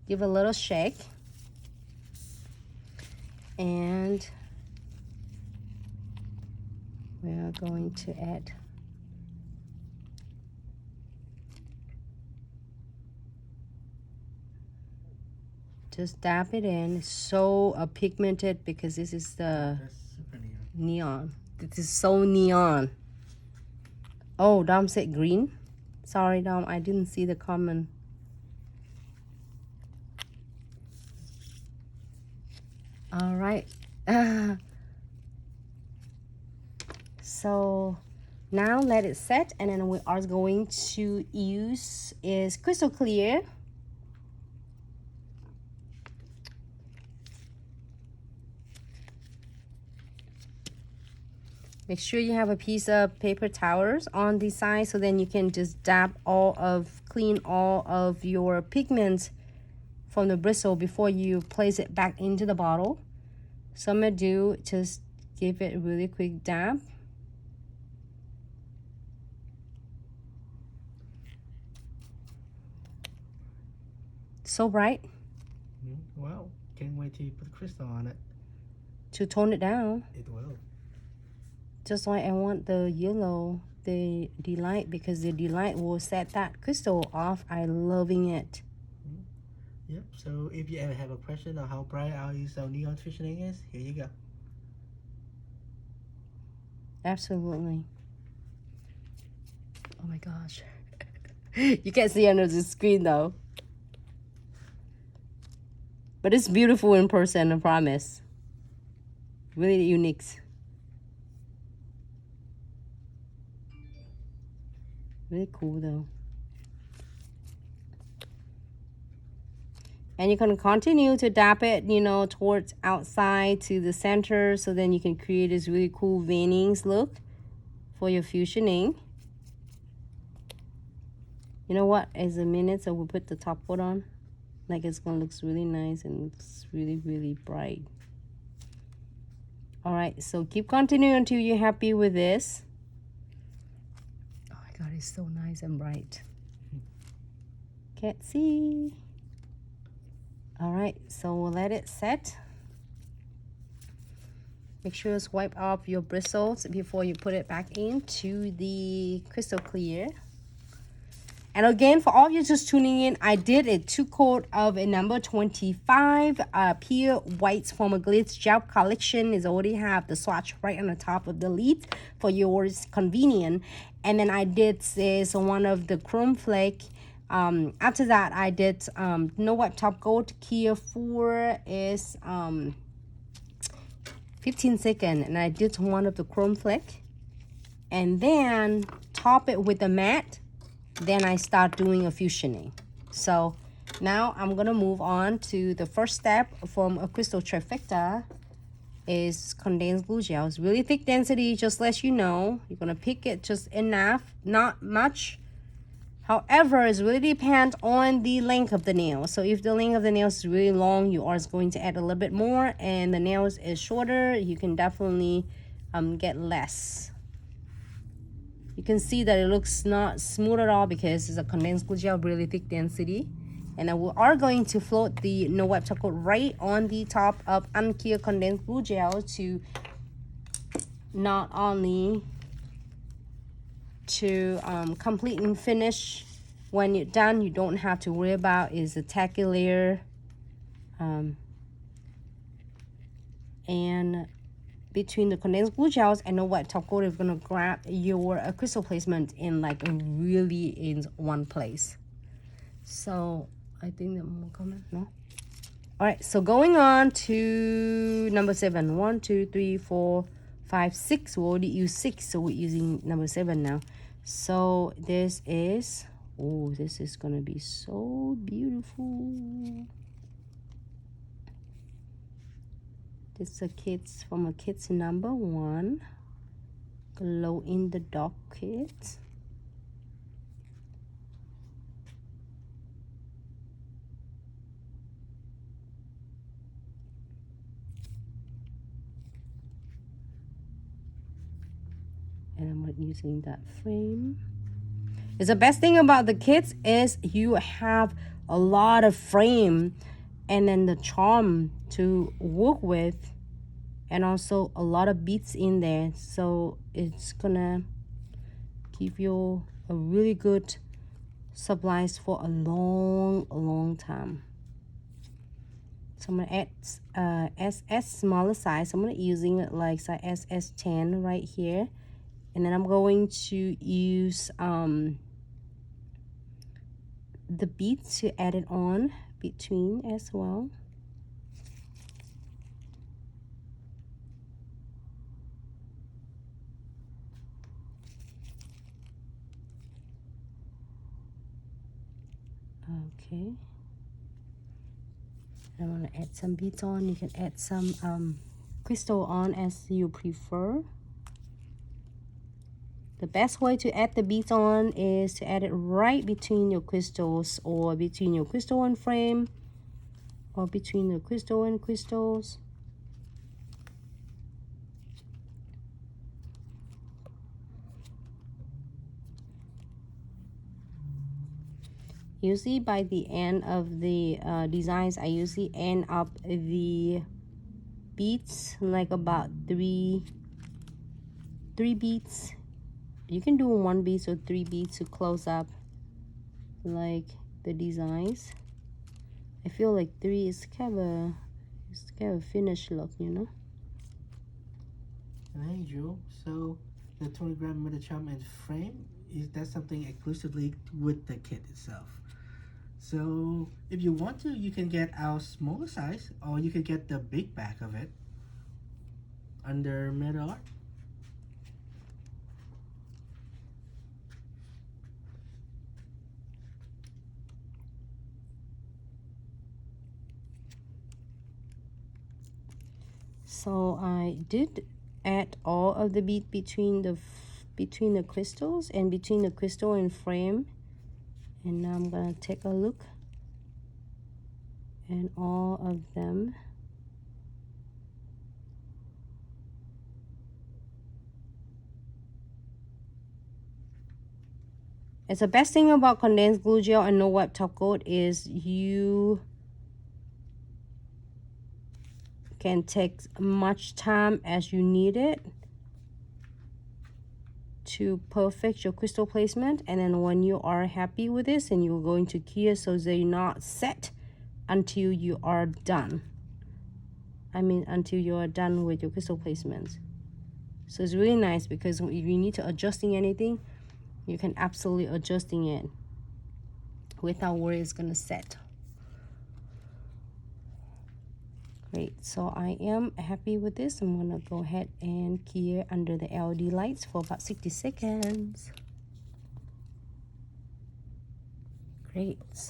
Give a little shake. And we are going to add just dab it in. It's so pigmented because this is the That's super neon. neon. This is so neon. Oh, Dom said green. Sorry, Dom, I didn't see the comment. All right. So now let it set, and then we are going to use is crystal clear. Make sure you have a piece of paper towels on the side, so then you can just clean all of your pigments from the bristle before you place it back into the bottle. So I'm gonna do just give it a really quick dab. So bright. Wow, can't wait till you put crystal on it. To tone it down. It will. Just like I want the yellow, the Delight, because the Delight will set that crystal off. I'm loving it. Yep, so if you ever have a question on how bright our use of neon fusioning is, here you go. Absolutely. Oh my gosh. You can't see under the screen though. But it's beautiful in person, I promise. Really unique. Really cool though. And you can continue to dab it, you know, towards outside to the center, so then you can create this really cool veinings look for your fusioning. You know what? As a minute, so we'll put the top coat on. Like it's gonna look really nice and looks really, really bright. All right, so keep continuing until you're happy with this. Oh my God, it's so nice and bright. Can't see. All right, so we'll let it set. Make sure to wipe off your bristles before you put it back into the crystal clear. And again, for all of you just tuning in, I did a 2-coat of a number 25 pure whites from a Glitz Gel collection. Is already have the swatch right on the top of the lid for yours convenient. And then I did this one of the chrome flake. After that, I did no wipe top coat. Kia 4 is 15 seconds, and I did one of the chrome flake. And then top it with the matte. Then I start doing a fusioning. So now I'm gonna move on to the first step from a crystal trifecta is condensed glue gel. It's really thick density, just let you know. You're gonna pick it just enough, not much. However, it really depends on the length of the nail. So if the length of the nails is really long, you are going to add a little bit more, and the nails is shorter, you can definitely get less. You can see that it looks not smooth at all because it's a condensed glue gel, really thick density. And then we are going to float the no wipe top coat right on the top of unclear condensed glue gel to not only to complete and finish. When you're done, you don't have to worry about is a tacky layer. And between the condensed glue gels and the wet top coat, is gonna grab your crystal placement in like really in one place. So I think that more comment, no? All right, so going on to number 7. 1, 2, 3, 4, 5, 6. We already used 6, so we're using number 7 now. So this is, oh, this is gonna be so beautiful. This is a kids from a kids number 1. Glow in the dark kit. And I'm using that frame. It's the best thing about the kits is you have a lot of frame and then the charm to work with, and also a lot of beads in there, so it's gonna give you a really good supplies for a long time. So I'm gonna add SS smaller size. I'm gonna using it like size SS10 right here, and then I'm going to use the beads to add it on between as well. Okay, I want to add some beads on. You can add some crystal on as you prefer. The best way to add the beads on is to add it right between your crystals, or between your crystal and frame, or between the crystal and crystals. Usually by the end of the designs, I usually end up the beads like about three beads. You can do 1 bead or 3 beads to close up like the designs. I feel like 3 is kind of a finished look, you know. And Angel, so the 20-gram metal charm and frame, is that something exclusively with the kit itself? So if you want to, you can get our smaller size, or you can get the big bag of it under Metal Art. So I did add all of the bead between the crystals and between the crystal and frame, and now I'm gonna take a look at all of them. It's the best thing about condensed glue gel and no wipe top coat is you can take much time as you need it to perfect your crystal placement, and then when you are happy with this, and you're going to cure so they're not set until you are done. I mean until you are done with your crystal placements. So it's really nice because if you need to adjusting anything, you can absolutely adjusting it without worry it's gonna set. Great, so I am happy with this. I'm gonna go ahead and cure under the LED lights for about 60 seconds. Great, so